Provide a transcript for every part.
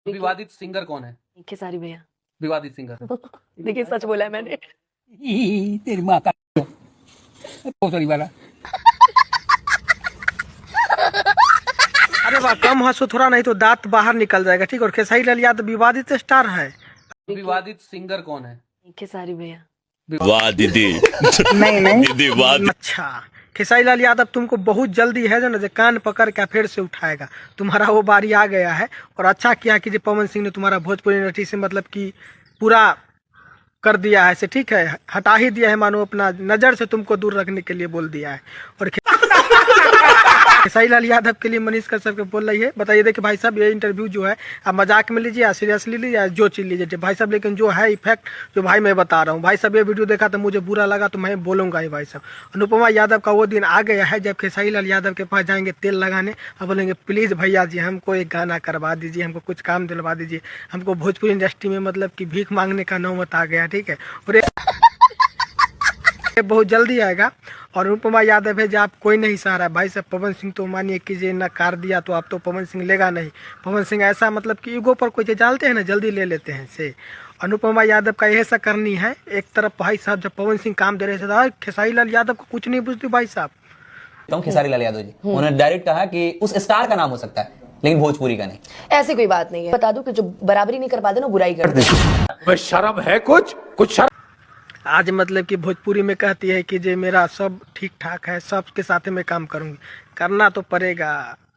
विवादित सिंगर कौन है? खेसारी भैया। विवादित सिंगर। देखिए सच बोला है मैंने। तेरी माँ का सॉरी वाला। अरे वाह, कम हंसो थोड़ा, नहीं तो दांत बाहर निकल जाएगा। ठीक है। और खेसारी लाल यादव विवादित स्टार है। विवादित सिंगर कौन है? खेसारी भैया। वाह दीदी। नहीं दीदी वाह। अच्छा, खेसारी लाल यादव तुमको बहुत जल्दी है जो ना, कान पकड़ के फिर से उठाएगा। तुम्हारा वो बारी आ गया है। और अच्छा किया कि पवन सिंह ने तुम्हारा भोजपुरी इंडस्ट्री से मतलब कि पूरा कर दिया है से। ठीक है, हटा ही दिया है, मानो अपना नजर से तुमको दूर रखने के लिए बोल दिया है। और खेसारी लाल यादव के लिए मनीष कश्यप के बोल रही है। बताइए देखिए भाई साहब, ये इंटरव्यू जो है आप मजाक में लीजिए या सीरियसली लीजिए या जो चीज लीजिए भाई साहब, लेकिन जो है इफेक्ट जो भाई मैं बता रहा हूँ भाई साहब, ये वीडियो देखा तो मुझे बुरा लगा तो मैं बोलूंगा ही भाई साहब। अनुपमा यादव का वो दिन आ गया है जब खेसारी लाल यादव के पास जाएंगे तेल लगाने और बोलेंगे प्लीज भैया जी हमको एक गाना करवा दीजिए, हमको कुछ काम दिलवा दीजिए, हमको भोजपुरी इंडस्ट्री में मतलब कि भीख मांगने का नौबत आ गया। ठीक है, और बहुत जल्दी आएगा। और अनुपमा यादव है जो आप कोई नहीं सहारा भाई साहब। पवन सिंह तो मानिए कि जे ना कार दिया तो आप तो पवन सिंह लेगा नहीं। पवन सिंह ऐसा मतलब कि ईगो पर कोई डालते हैं ना जल्दी ले लेते हैं से। अनुपमा यादव का यह सा करनी है। एक तरफ भाई साहब जब पवन सिंह काम दे रहे थे खेसारी लाल यादव को कुछ नहीं पूछती भाई साहब। खेसारी लाल यादव जी उन्होंने डायरेक्ट कहा कि उस स्टार का नाम हो सकता है लेकिन भोजपुरी का नहीं। ऐसी कोई बात नहीं है। बता दूं कि जो बराबरी नहीं कर पाते ना बुराई करते हैं। शर्म है कुछ शर्म। आज मतलब कि भोजपुरी में कहती है कि जे मेरा सब ठीक ठाक है, सबके साथ में काम करूंगी। करना तो पड़ेगा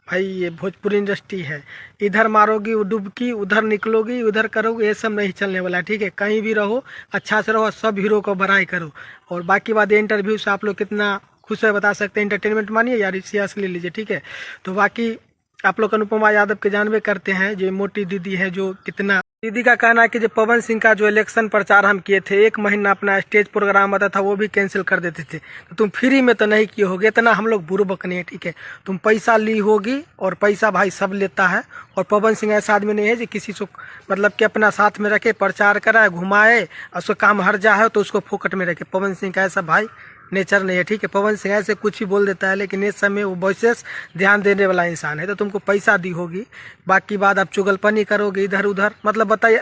भाई, ये भोजपुरी इंडस्ट्री है। इधर मारोगी डुबकी, उधर निकलोगी, उधर करोगे, ये सब नहीं चलने वाला। ठीक है, कहीं भी रहो अच्छा से रहो, सब हीरो को बड़ाई करो। और बाकी बात ये इंटरव्यू से आप लोग कितना खुश है बता सकते हैं। एंटरटेनमेंट मानिए यार, सीरियस ले लीजिए। ठीक है, तो बाकी आप लोग अनुपमा यादव के जानबे करते हैं जो मोटी दीदी है, जो कितना दीदी का कहना है कि जो पवन सिंह का जो इलेक्शन प्रचार हम किए थे, 1 महीना अपना स्टेज प्रोग्राम आता था वो भी कैंसिल कर देते थे। तो तुम फ्री में तो नहीं किए होगे, इतना हम लोग बुर्बक नहीं है। ठीक है, तुम पैसा ली होगी और पैसा भाई सब लेता है। और पवन सिंह ऐसा आदमी नहीं है जो किसी को मतलब कि अपना साथ में रखे, प्रचार कराए, घुमाए, और उसको काम हर जाए तो उसको फोकट में रखे। पवन सिंह का ऐसा भाई नेचर नहीं है। ठीक है, पवन सिंह ऐसे कुछ भी बोल देता है लेकिन इस समय वो वॉइसेस ध्यान देने वाला इंसान है। तो तुमको पैसा दी होगी, बाकी बात आप चुगलपनी करोगे इधर उधर। मतलब बताइए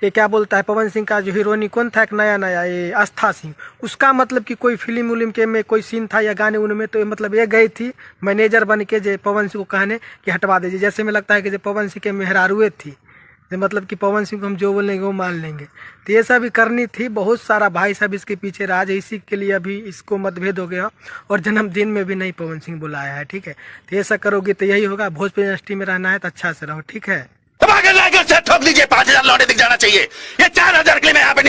ये क्या बोलता है पवन सिंह का जो हीरोइनी कौन था एक नया ये आस्था सिंह, उसका मतलब कि कोई फिल्म उलिम के में कोई सीन था या गाने उनमें, तो मतलब ये गई थी मैनेजर बन के जे पवन सिंह को कहने कि हटवा दीजिए। जैसे में लगता है कि जो पवन सिंह के मेहरारुए थी, मतलब कि पवन सिंह को हम जो बोलेंगे वो मान लेंगे। तो ये सब भी करनी थी। बहुत सारा भाई साहब इसके पीछे राज है, इसी के लिए अभी इसको मतभेद हो गया और जन्मदिन में भी नहीं पवन सिंह बुलाया है। ठीक है, तो ये सब करोगे तो यही होगा। भोजपुरी इंडस्ट्री में रहना है तो अच्छा से रहो। ठीक है, ठोक दीजिए, 5000 लौटे दिख जाना चाहिए। ये 4000 के लिए मैं यहाँ पे